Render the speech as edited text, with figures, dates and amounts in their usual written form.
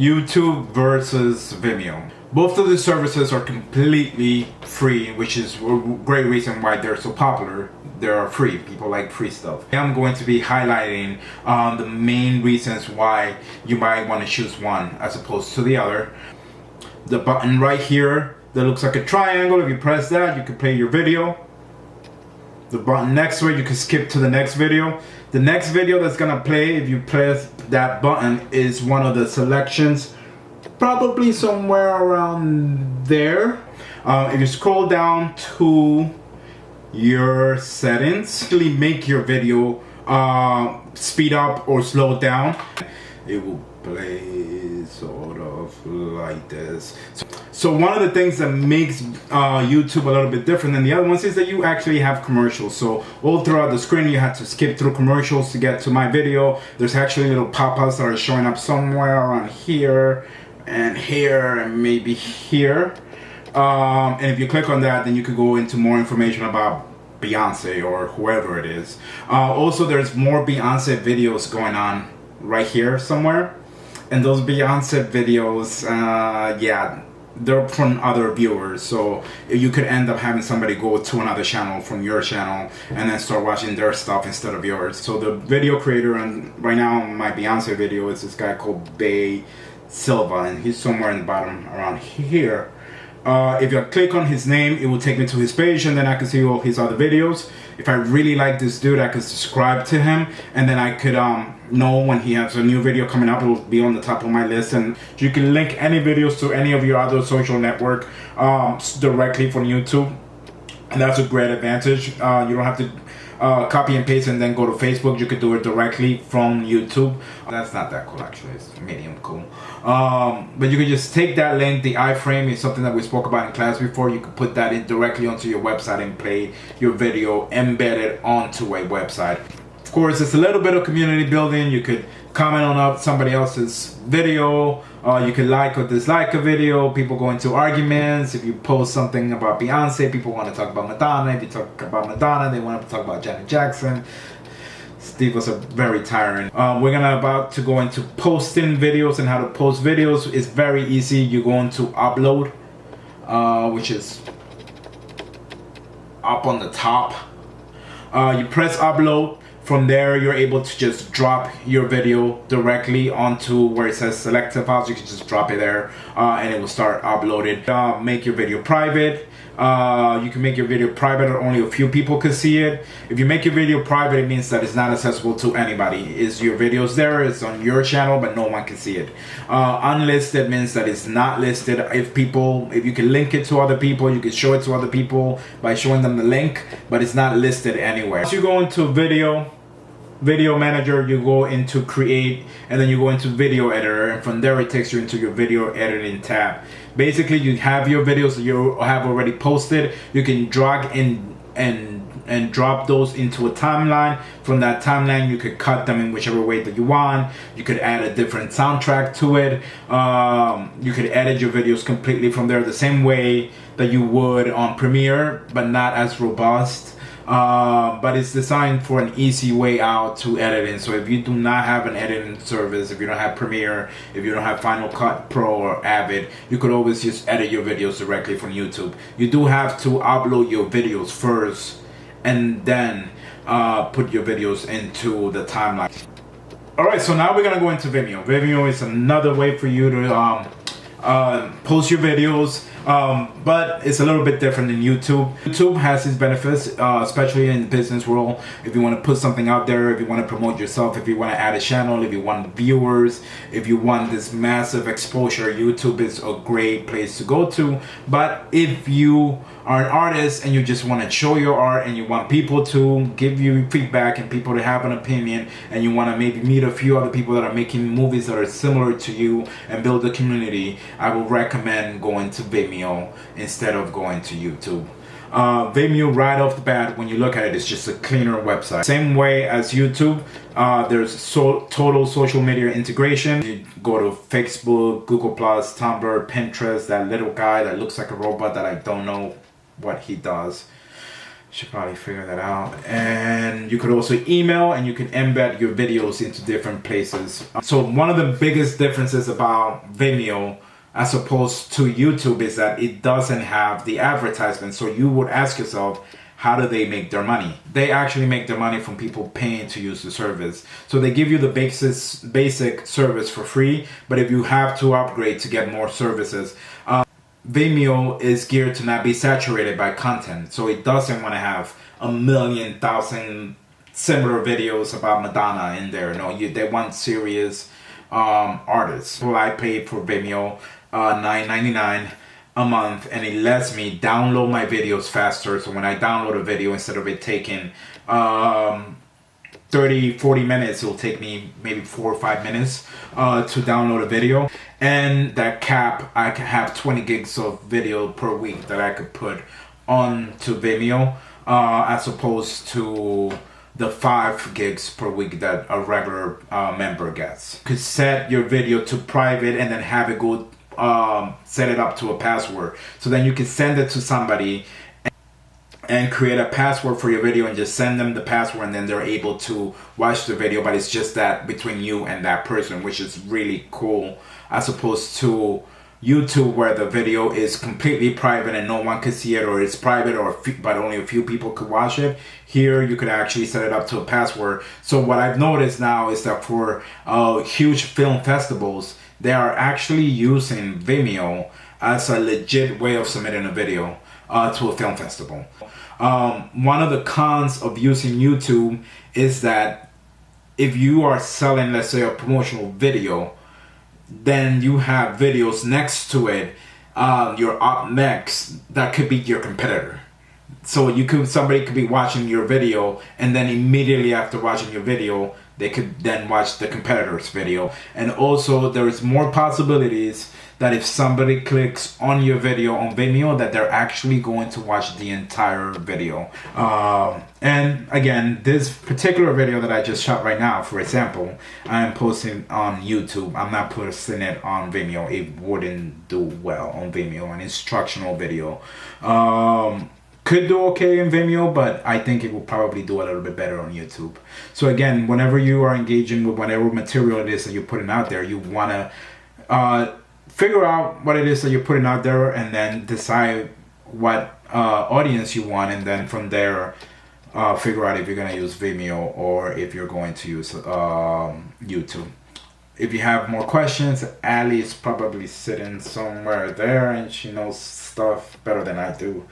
YouTube versus Vimeo. Both of the services are completely free, which is a great reason why they're so popular. They're free. People like free stuff. I'm going to be highlighting the main reasons why you might want to choose one as opposed to the other. The button right here that looks like a triangle, if you press that, you can play your video. The button next to it, you can skip to the next video. The next video that's gonna play, if you press that button, is one of the selections, probably somewhere around there. If you scroll down to your settings, actually make your video speed up or slow down. It will play sort of like this. So one of the things that makes YouTube a little bit different than the other ones is that you actually have commercials. So all throughout the screen you have to skip through commercials to get to my video. There's actually little pop-ups that are showing up somewhere around here and maybe here. And if you click on that, then you could go into more information about Beyonce or whoever it is. Also, there's more Beyonce videos going on right here somewhere. And those Beyonce videos, yeah, they're from other viewers, so you could end up having somebody go to another channel from your channel and then start watching their stuff instead of yours. So the video creator, and right now my Beyonce video is this guy called Bay Silva, and he's somewhere in the bottom around here. If I click on his name, it will take me to his page, and then I can see all his other videos. If I really like this dude, I could subscribe to him, and then I could know when he has a new video coming up. It will be on the top of my list, and you can link any videos to any of your other social network directly from YouTube, and that's a great advantage. You don't have to copy and paste and then go to Facebook. You could do it directly from YouTube. That's not that cool, actually. It's medium cool. But you could just take that link. The iframe is something that we spoke about in class before. You could put that in directly onto your website and play your video embedded onto a website. Of course, it's a little bit of community building. You could comment on somebody else's video. You could like or dislike a video. People go into arguments. If you post something about Beyonce, people want to talk about Madonna. If you talk about Madonna, they want to talk about Janet Jackson. Steve was a very tyrant. We're about to go into posting videos and how to post videos. It's very easy. You go into upload, which is up on the top. You press upload. From there, you're able to just drop your video directly onto where it says selected files. You can just drop it there and it will start uploaded. Make your video private. You can make your video private or only a few people can see it. If you make your video private, it means that it's not accessible to anybody. Your video's there, it's on your channel, but no one can see it. Unlisted means that it's not listed. If you can link it to other people, you can show it to other people by showing them the link, but it's not listed anywhere. Once you go into video manager, you go into create, and then you go into video editor, and from there it takes you into your video editing tab. Basically, you have your videos that you have already posted. You can drag and drop those into a timeline. From that timeline, you could cut them in whichever way that you want. You could add a different soundtrack to it. You could edit your videos completely from there the same way that you would on Premiere, but not as robust. But it's designed for an easy way out to editing. So if you do not have an editing service, if you don't have Premiere, if you don't have Final Cut Pro or Avid, you could always just edit your videos directly from YouTube. You do have to upload your videos first and then put your videos into the timeline. Alright, so now we're gonna go into Vimeo. Vimeo is another way for you to post your videos. But it's a little bit different than YouTube. YouTube has its benefits, especially in the business world. If you want to put something out there, if you want to promote yourself, if you want to add a channel, if you want viewers, if you want this massive exposure, YouTube is a great place to go to. But if you are an artist and you just want to show your art and you want people to give you feedback and people to have an opinion, and you want to maybe meet a few other people that are making movies that are similar to you and build a community, I would recommend going to Vimeo instead of going to YouTube. Vimeo, right off the bat, when you look at it, it's just a cleaner website. Same way as YouTube, there's total social media integration. You go to Facebook, Google+, Tumblr, Pinterest, that little guy that looks like a robot that I don't know what he does. Should probably figure that out. And you could also email, and you can embed your videos into different places. So one of the biggest differences about Vimeo as opposed to YouTube is that it doesn't have the advertisement. So you would ask yourself, how do they make their money? They actually make their money from people paying to use the service. So they give you the basic service for free, but if you have to upgrade to get more services, Vimeo is geared to not be saturated by content, so it doesn't want to have a million thousand similar videos about Madonna in there. No, they want serious artists. Well, I paid for Vimeo $9.99 a month, and it lets me download my videos faster. So when I download a video, instead of it taking 30-40 minutes, it'll take me maybe 4 or 5 minutes to download a video. And that cap, I can have 20 gigs of video per week that I could put onto Vimeo, as opposed to the 5 gigs per week that a regular member gets. You could set your video to private and then have it go set it up to a password. So then you can send it to somebody and create a password for your video and just send them the password, and then they're able to watch the video, but it's just that between you and that person, which is really cool, as opposed to YouTube, where the video is completely private and no one can see it, or it's private but only a few people could watch it. Here you could actually set it up to a password. So what I've noticed now is that for huge film festivals, they are actually using Vimeo as a legit way of submitting a video to a film festival. One of the cons of using YouTube is that if you are selling, let's say, a promotional video, then you have videos next to it, your up next, that could be your competitor. So somebody could be watching your video, and then immediately after watching your video, they could then watch the competitor's video. And also there is more possibilities that if somebody clicks on your video on Vimeo, that they're actually going to watch the entire video. And again, this particular video that I just shot right now, for example, I am posting on YouTube. I'm not posting it on Vimeo. It wouldn't do well on Vimeo, an instructional video. Could do okay in Vimeo, but I think it will probably do a little bit better on YouTube. So again, whenever you are engaging with whatever material it is that you're putting out there, you want to figure out what it is that you're putting out there, and then decide what audience you want, and then from there figure out if you're going to use Vimeo or if you're going to use YouTube. If you have more questions, Ali is probably sitting somewhere there and she knows stuff better than I do.